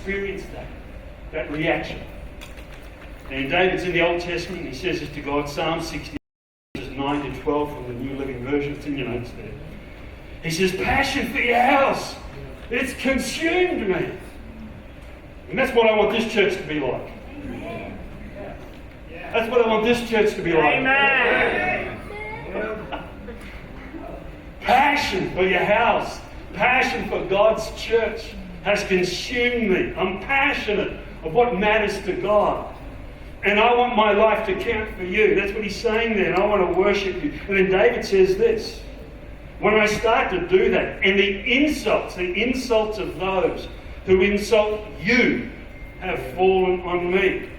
experienced that reaction. And David's in the Old Testament, and he says this to God, Psalm 60, verses 9 to 12 from the New Living Version. It's in your notes there. He says, passion for your house, it's consumed me. And that's what I want this church to be like. Amen. That's what I want this church to be like. Amen. Passion for your house, passion for God's church has consumed me. I'm passionate of what matters to God. And I want my life to count for you. That's what he's saying there. And I want to worship you. And then David says this. When I start to do that, and the insults of those who insult you have fallen on me.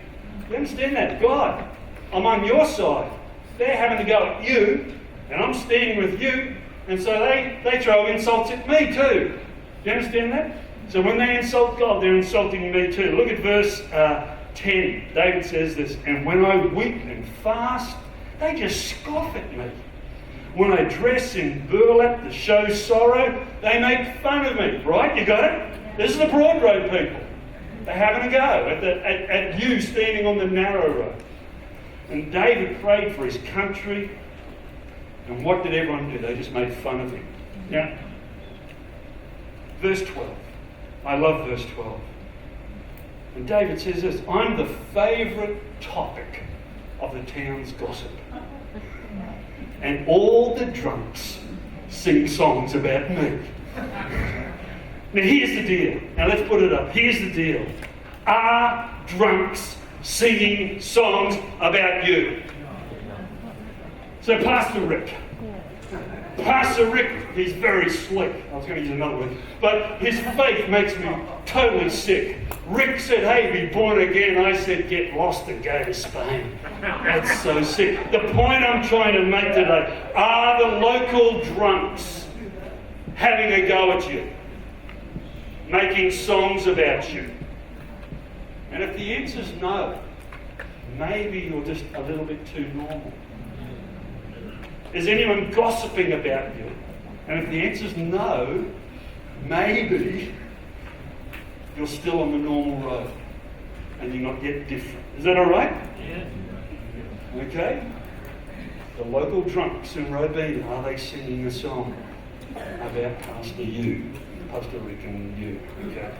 You understand that? God, I'm on your side. They're having to go at you, and I'm standing with you, and so they throw insults at me too. Do you understand that? So when they insult God, they're insulting me too. Look at verse 10. David says this, and when I weep and fast, they just scoff at me. When I dress in burlap to show sorrow, they make fun of me. Right? You got it? This is the broad road people. They're having a go at you standing on the narrow road. And David prayed for his country. And what did everyone do? They just made fun of him. Now, verse 12. I love verse 12. And David says this, I'm the favourite topic of the town's gossip. And all the drunks sing songs about me. Now here's the deal. Now let's put it up. Here's the deal. Are drunks singing songs about you? So Pastor Rick, he's very slick. I was going to use another word. But his faith makes me totally sick. Rick said, hey, be born again. I said, get lost and go to Spain. That's so sick. The point I'm trying to make today, are the local drunks having a go at you? Making songs about you? And if the answer is no, maybe you're just a little bit too normal. Is anyone gossiping about you? And if the answer is no, maybe you're still on the normal road and you're not yet different. Is that all right? Yeah. Okay? The local drunks in Robina, are they singing a song about Pastor Rick and you? Okay?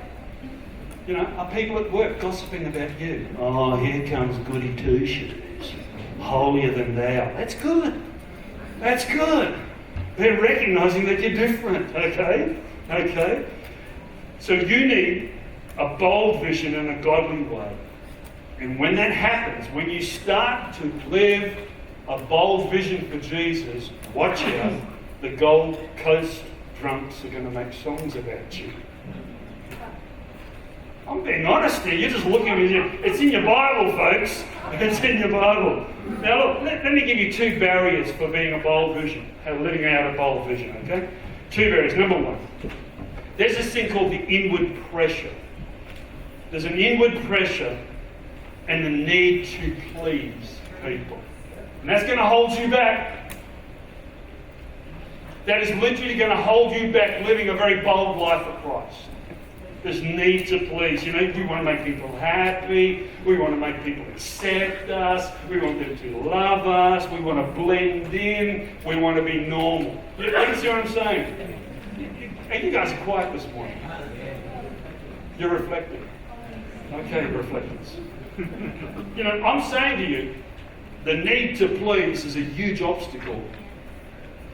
You know, are people at work gossiping about you? Oh, here comes goody two-shoes, holier than thou. That's good. That's good. They're recognising that you're different, okay? Okay? So you need a bold vision and a godly way. And when that happens, when you start to live a bold vision for Jesus, watch out, the Gold Coast drunks are going to make songs about you. I'm being honest here. You're just looking at it. It's in your Bible, folks. It's in your Bible. Now look, let me give you two barriers for being a bold vision, living out a bold vision, okay? Two barriers. Number one, there's this thing called the inward pressure. There's an inward pressure and the need to please people. And that's going to hold you back. That is literally going to hold you back living a very bold life for Christ. This need to please. You know, we want to make people happy. We want to make people accept us. We want them to love us. We want to blend in. We want to be normal. You see what I'm saying? And you guys are quiet this morning. You're reflecting. Okay, reflectors. You know, I'm saying to you, the need to please is a huge obstacle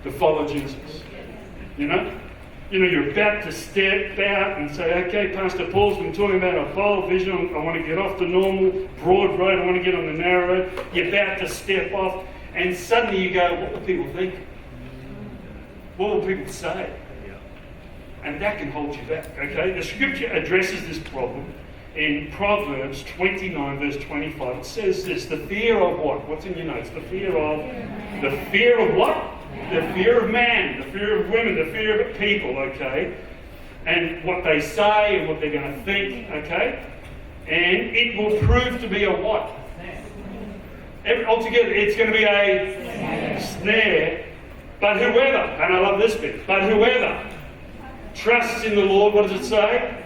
to follow Jesus. You know, you're about to step out and say, okay, Pastor Paul's been talking about a bold vision. I want to get off the normal broad road. I want to get on the narrow road. You're about to step off, and suddenly you go, what will people think? What will people say? And that can hold you back, okay? The scripture addresses this problem in Proverbs 29, verse 25. It says this, the fear of what? What's in your notes? The fear of what? The fear of man, the fear of women, the fear of people, okay? And what they say and what they're going to think, okay? And it will prove to be a what? Altogether, it's going to be a snare. But whoever, and I love this bit, but whoever trusts in the Lord, what does it say?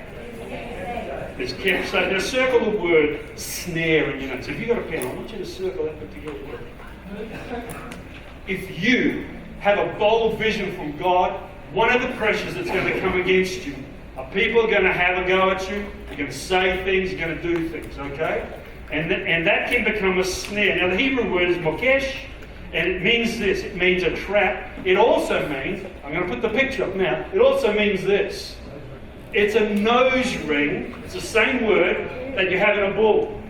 It's kept. So now circle the word snare in your notes. If you've got a pen, I want you to circle that particular word. If you have a bold vision from God, one of the pressures that's going to come against you are people are going to have a go at you, you're going to say things, you're going to do things, okay? And that can become a snare. Now the Hebrew word is mokesh, and it means this. It means a trap. It also means, I'm going to put the picture up now, it also means this. It's a nose ring. It's the same word that you have in a bull.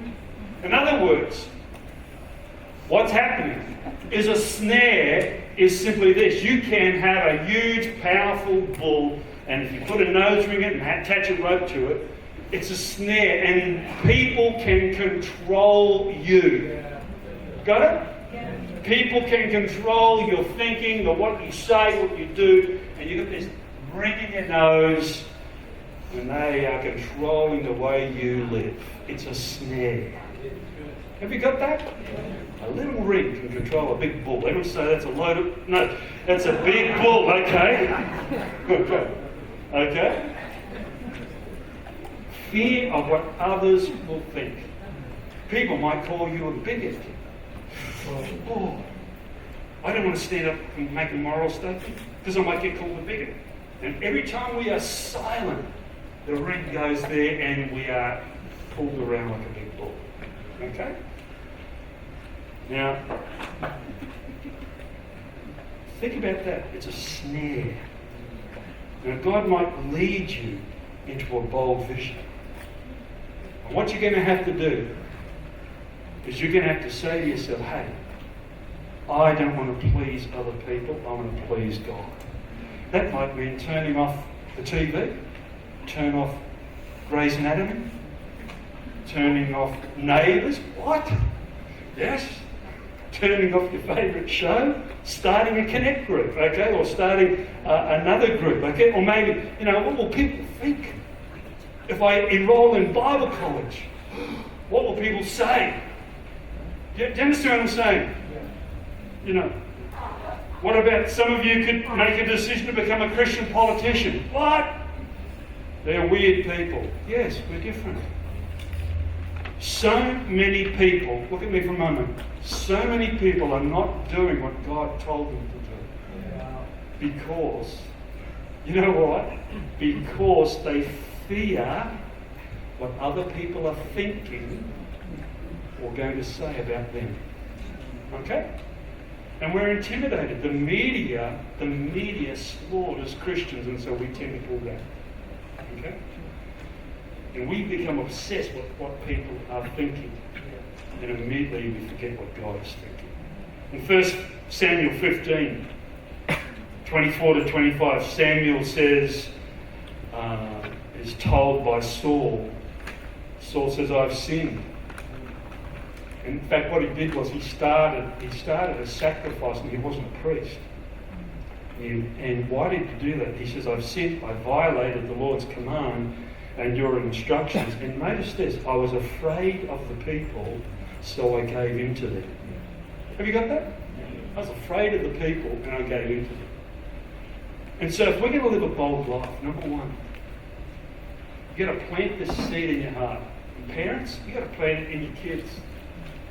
In other words, what's happening is a snare is simply this. You can have a huge, powerful bull, and if you put a nose ring in it and attach a rope to it, it's a snare, and people can control you. Got it? People can control your thinking, what you say, what you do, and you got this ring in your nose, and they are controlling the way you live. It's a snare. Have you got that? A little ring can control a big bull. Everyone say that's a load of... No, that's a big bull, okay? Okay? Fear of what others will think. People might call you a bigot. Oh, I don't want to stand up and make a moral statement because I might get called a bigot. And every time we are silent, the ring goes there and we are pulled around like a big bull. Okay? Now, think about that. It's a snare. Now, God might lead you into a bold vision. And what you're going to have to do is you're going to have to say to yourself, hey, I don't want to please other people, I want to please God. That might mean turning off the TV, turn off Grey's Anatomy, turning off Neighbours. What? Yes. Turning off your favourite show, starting a connect group, okay, or starting another group, okay, or maybe, what will people think if I enroll in Bible college? What will people say? Do you understand what I'm saying? What about some of you could make a decision to become a Christian politician? What? They're weird people. Yes, we're different. So many people, look at me for a moment, so many people are not doing what God told them to do. Because, you know what? Because they fear what other people are thinking or going to say about them. Okay? And we're intimidated. The media slaughters Christians, and so we tend to pull back. Okay? And we become obsessed with what people are thinking. And immediately we forget what God is thinking. In 1 Samuel 15, 24 to 25, Samuel says, is told by Saul. Saul says, I've sinned. In fact, what he did was he started a sacrifice, and he wasn't a priest. And why did he do that? He says, I've sinned, I violated the Lord's command and your instructions. And notice this, I was afraid of the people, so I gave in to them. Have you got that? I was afraid of the people, and I gave in to them. And so if we're going to live a bold life, number one, you've got to plant this seed in your heart. And parents, you've got to plant it in your kids.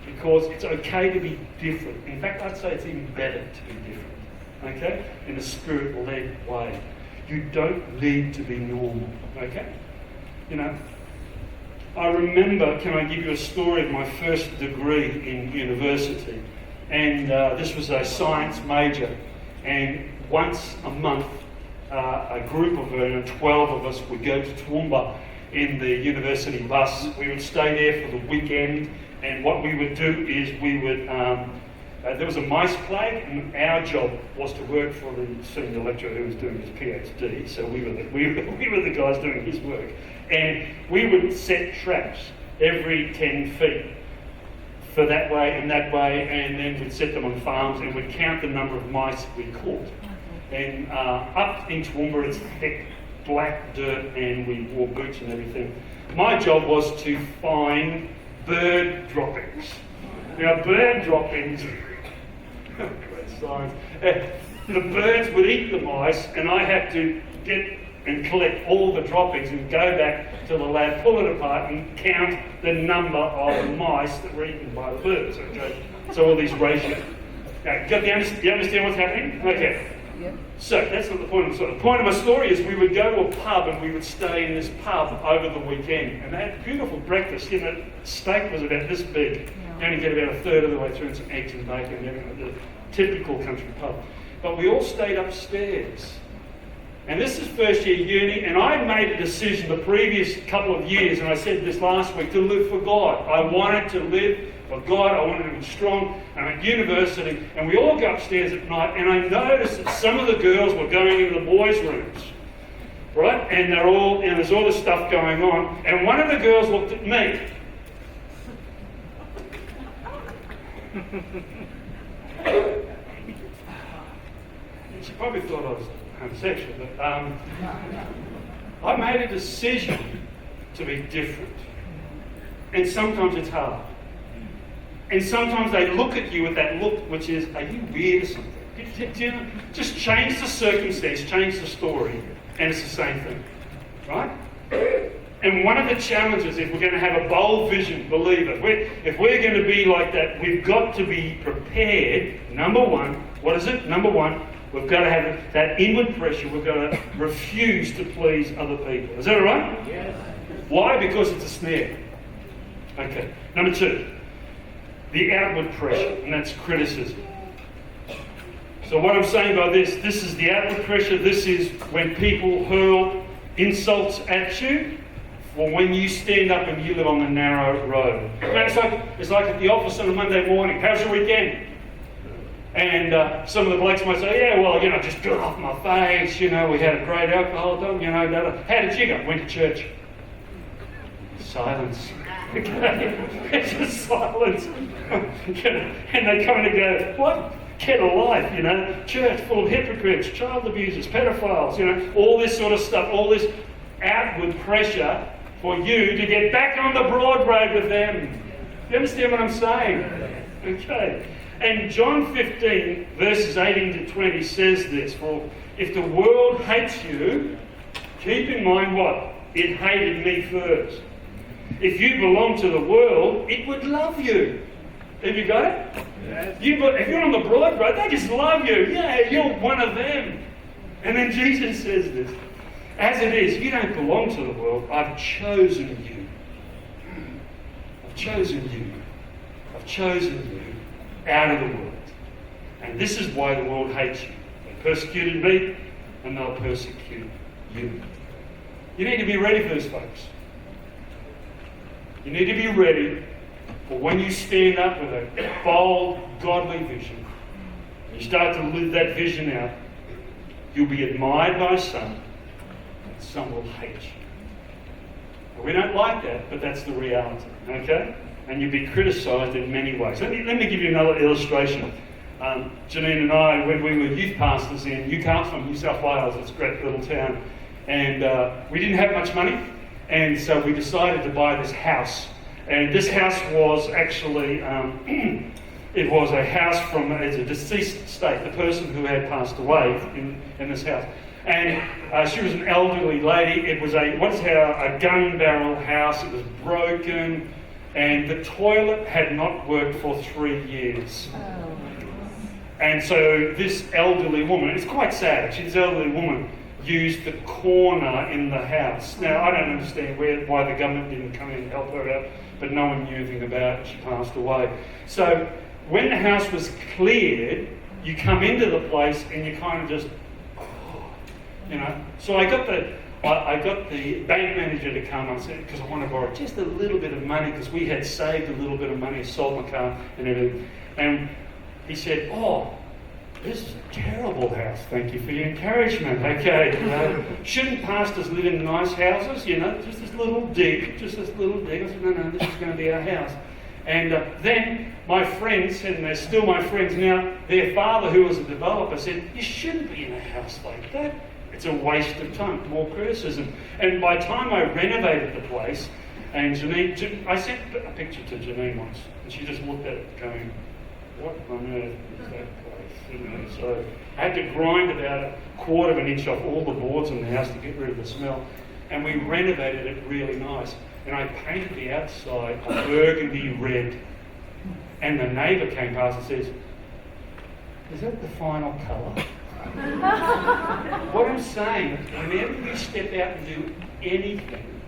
Because it's okay to be different. In fact, I'd say it's even better to be different. Okay? In a spirit-led way. You don't need to be normal. Okay? I remember, can I give you a story of my first degree in university? And this was a science major. And once a month, a group of 12 of us would go to Toowoomba in the university bus. We would stay there for the weekend. And what we would do is we would, there was a mice plague, and our job was to work for the senior lecturer who was doing his PhD. So we were the guys doing his work. And we would set traps every 10 feet for that way, and then we'd set them on farms, and we'd count the number of mice we caught. And up in Toowoomba, it's thick, black dirt, and we wore boots and everything. My job was to find bird droppings. Now, bird droppings, great science, the birds would eat the mice, and I had to get and collect all the droppings and go back to the lab, pull it apart and count the number of mice that were eaten by the birds. Okay? So all these ratios. Now, do you understand what's happening? Okay. Yep. So that's not the point of the story. The point of my story is we would go to a pub and we would stay in this pub over the weekend. And they had beautiful breakfast. You know, steak was about this big. You only get about a third of the way through and some eggs and bacon and everything. The typical country pub. But we all stayed upstairs. And this is first year uni, and I made a decision the previous couple of years, and I said this last week, to live for God. I wanted to live for God. I wanted to be strong. I'm at university, and we all go upstairs at night, and I noticed that some of the girls were going into the boys' rooms, right? And there's all this stuff going on, and one of the girls looked at me. She probably thought I was homosexual, but I made a decision to be different. And sometimes it's hard. And sometimes they look at you with that look which is, are you weird or something? Just change the circumstance, change the story, and it's the same thing. Right? And one of the challenges, if we're going to have a bold vision, believer, if we're going to be like that, we've got to be prepared. Number one, what is it? Number one, we've got to have that inward pressure. We've got to refuse to please other people. Is that all right? Yes. Why? Because it's a snare. Okay. Number two, the outward pressure, and that's criticism. So what I'm saying by this is the outward pressure. This is when people hurl insults at you, or when you stand up and you live on the narrow road. It's like at the office on a Monday morning. How's your weekend? And some of the blokes might say, yeah, well, just got off my face, we had a great alcohol time, how did you go? Went to church. Silence. Okay? It's just silence. And they come in and go, what? Get a life, church full of hypocrites, child abusers, pedophiles, all this sort of stuff, all this outward pressure for you to get back on the broad road with them. You understand what I'm saying? Okay. And John 15, verses 18 to 20 says this, for if the world hates you, keep in mind what? It hated me first. If you belong to the world, it would love you. Have you got it? Yes. If you're on the broad road, they just love you. Yeah, you're one of them. And then Jesus says this, as it is, you don't belong to the world, I've chosen you. I've chosen you. I've chosen you out of the world. And this is why the world hates you. They persecuted me, and they'll persecute you. You need to be ready for this, folks. You need to be ready for when you stand up with a bold, godly vision, and you start to live that vision out, you'll be admired by some, and some will hate you. We don't like that, but that's the reality, okay? And you'll be criticised in many ways. Let me give you another illustration. Janine and I, when we were youth pastors in Newcastle, New South Wales, it's a great little town, and we didn't have much money, and so we decided to buy this house. And this house was actually, it was a house from a deceased state, the person who had passed away in this house. And she was an elderly lady. It was a gun barrel house. It was broken. And the toilet had not worked for 3 years. Oh. And so this elderly woman, it's quite sad, she's an elderly woman, used the corner in the house. Now, I don't understand why the government didn't come in and help her out, but no one knew anything about it. She passed away. So when the house was cleared, you come into the place and you kind of just, So I got the bank manager to come and said, because I want to borrow just a little bit of money, because we had saved a little bit of money, sold my car and everything. And he said, oh, this is a terrible house. Thank you for your encouragement. Okay, shouldn't pastors live in nice houses? Just this little dig. I said, no, this is going to be our house. And then my friends, and they're still my friends now, their father, who was a developer, said, you shouldn't be in a house like that. It's a waste of time, more criticism. And by the time I renovated the place, and Janine, I sent a picture to Janine once, and she just looked at it going, what on earth is that place? You know, so I had to grind about a quarter of an inch off all the boards in the house to get rid of the smell. And we renovated it really nice. And I painted the outside a burgundy red. And the neighbour came past and says, "Is that the final colour?" What I'm saying, whenever you step out and do anything,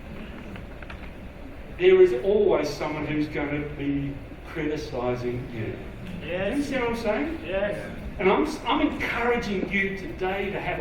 there is always someone who's going to be criticising you. Yes. You see what I'm saying? Yes. And I'm encouraging you today to have a